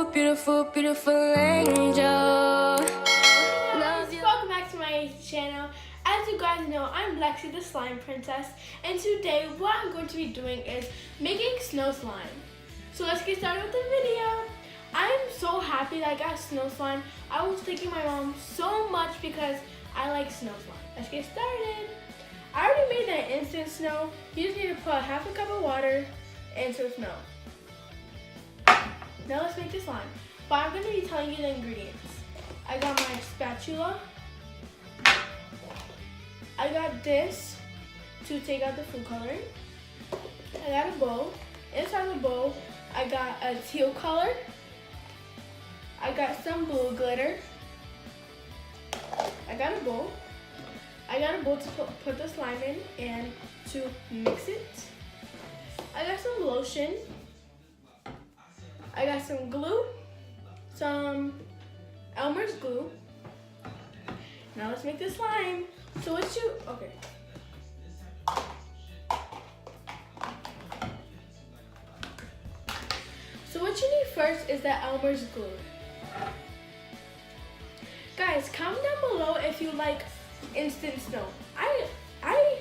beautiful, beautiful, beautiful angel. Love you. Welcome back to my channel. As you guys know, I'm Lexi the Slime Princess, and today what I'm going to be doing is making snow slime. So let's get started with the video. I'm so happy that I got snow slime. I was thanking my mom so much because I like snow slime. Let's get started. I already made that instant snow. You just need to put half a cup of water into the snow. Now let's make the slime. But I'm going to be telling you the ingredients. I got my spatula. I got this to take out the food coloring. I got a bowl. Inside the bowl, I got a teal color. I got some blue glitter. I got a bowl. I got a bowl to put the slime in and to mix it. I got some lotion. I got some glue, some Elmer's glue. Now let's make the slime. So okay. So what you need first is the Elmer's glue. Guys, comment down below if you like instant snow. I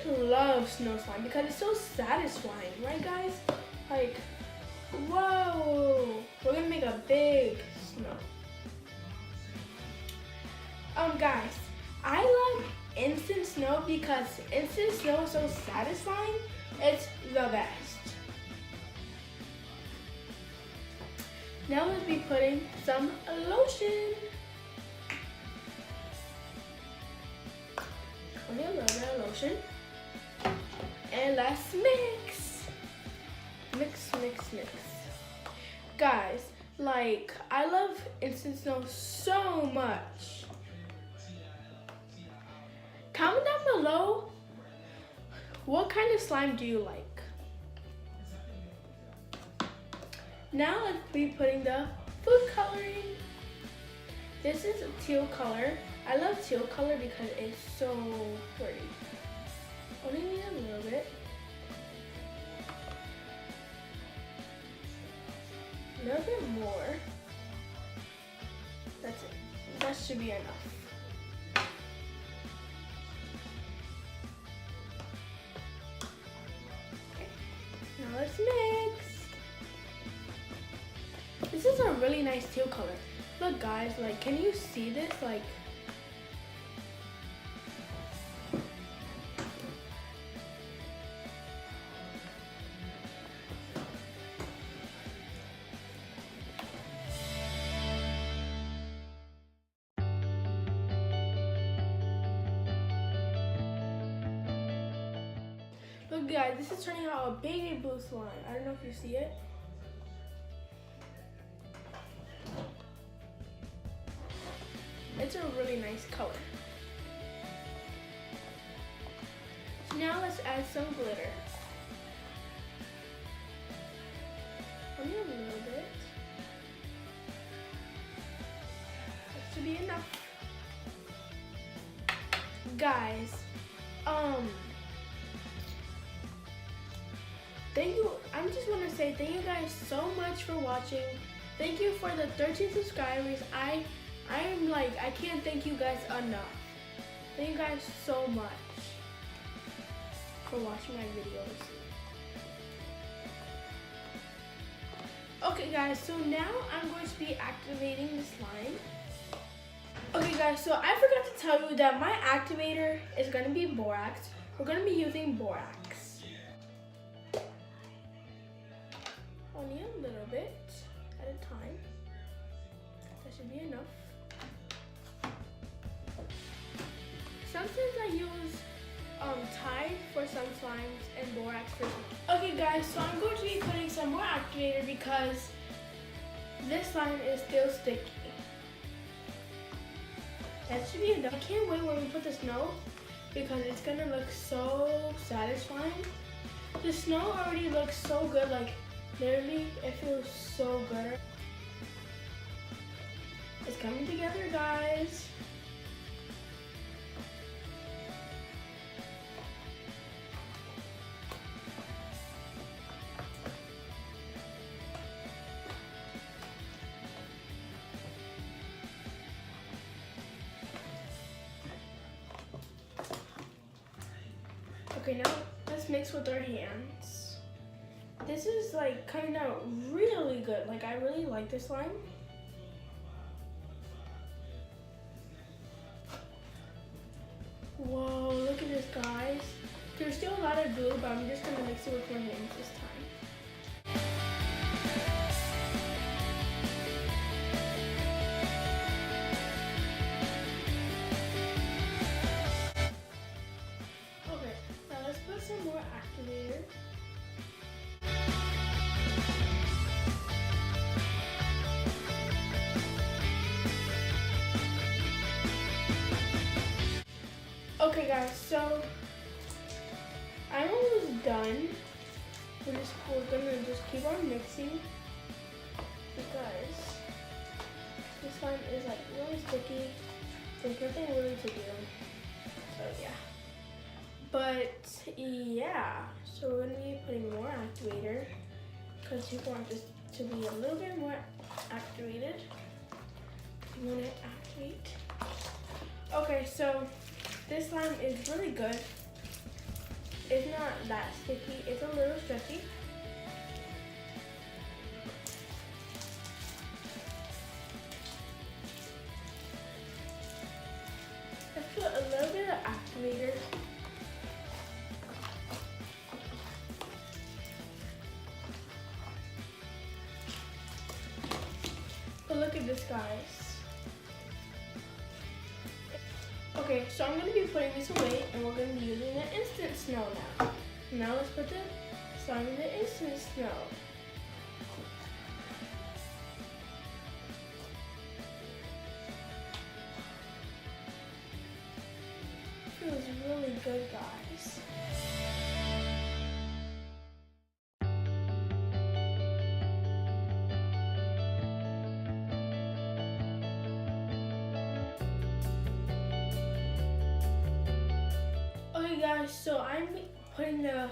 love snow slime because it's so satisfying, right guys? Like, whoa, we're gonna make a big snow. Guys, I love instant snow because instant snow is so satisfying. It's the best. Now let's be putting some lotion. Only a little bit of lotion. And let's mix. Mix, mix, mix. Guys, like, I love instant snow so much. Comment down below, what kind of slime do you like? Now let's be putting the food coloring. This is a teal color. I love teal color because it's so pretty. Only need a little bit. A little bit more. That's it. That should be enough. Okay. Now let's mix. This is a really nice teal color. Look guys, like, can you see this? Like, look guys, this is turning out a baby blue slime. I don't know if you see it. It's a really nice color. So now let's add some glitter. Only a little bit. That should be enough. Guys, thank you. I just want to say thank you guys so much for watching. Thank you for the 13 subscribers. I'm like, I can't thank you guys enough. Thank you guys so much for watching my videos. Okay guys, so now I'm going to be activating the slime. Okay guys, so I forgot to tell you that my activator is going to be borax. We're going to be using borax. Only a little bit at a time. That should be enough. Sometimes I use Tide for some slimes and borax for some. Okay guys, so I'm going to be putting some more activator because this slime is still sticky. That should be enough. I can't wait when we put the snow because it's gonna look so satisfying. The snow already looks so good, like literally it feels so good. It's coming together guys. Okay, now let's mix with our hands. This is like coming out really good. Like I really like this slime. Whoa, look at this, guys. There's still a lot of glue, but I'm just gonna mix it with my hands this time. Okay, now let's put some more activator. Okay guys, so I'm almost done. We're gonna just keep on mixing because this slime is like really sticky. There's nothing really to do. So yeah. But yeah, so we're gonna be putting more activator because you want this to be a little bit more activated. You want to activate. Okay, so this slime is really good. It's not that sticky, it's a little stretchy. Let's put a little bit of activator. But look at this, guys. Okay, so I'm going to be putting this away and we're going to be using the instant snow now. Now let's put the slime in the instant snow. Feels really good, guys. Okay guys, so I'm putting the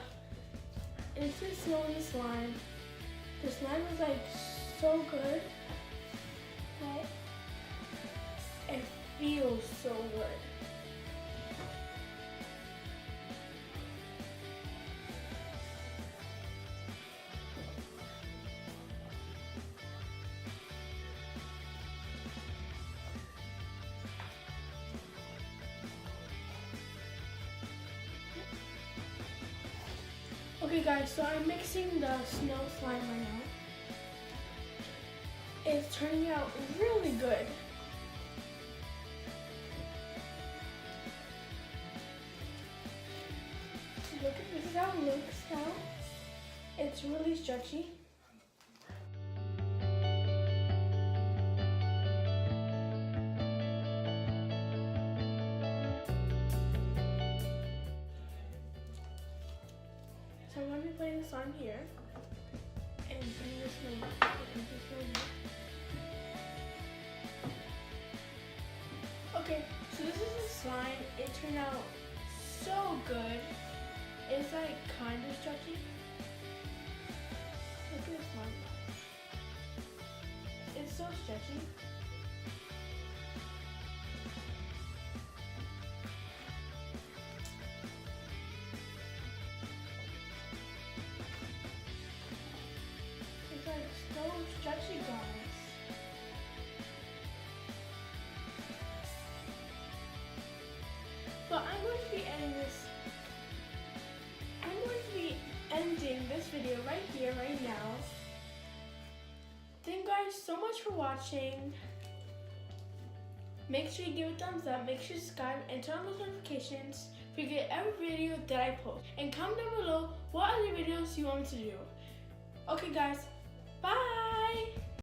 instant snow in the slime. The slime is like so good. Like, it feels so good. Okay guys, so I'm mixing the snow slime right now. It's turning out really good. Look at this is how it looks now. It's really stretchy. So I'm going to be putting the slime here and putting this one here. Okay, so this is the slime. It turned out so good. It's like kind of stretchy. Look at this slime. It's so stretchy. It's like so stretchy, guys. But I'm going to be ending this video right here, right now. Thank you guys so much for watching. Make sure you give a thumbs up, make sure you subscribe, and turn on those notifications for you get every video that I post. And comment down below what other videos you want me to do. Okay guys, bye!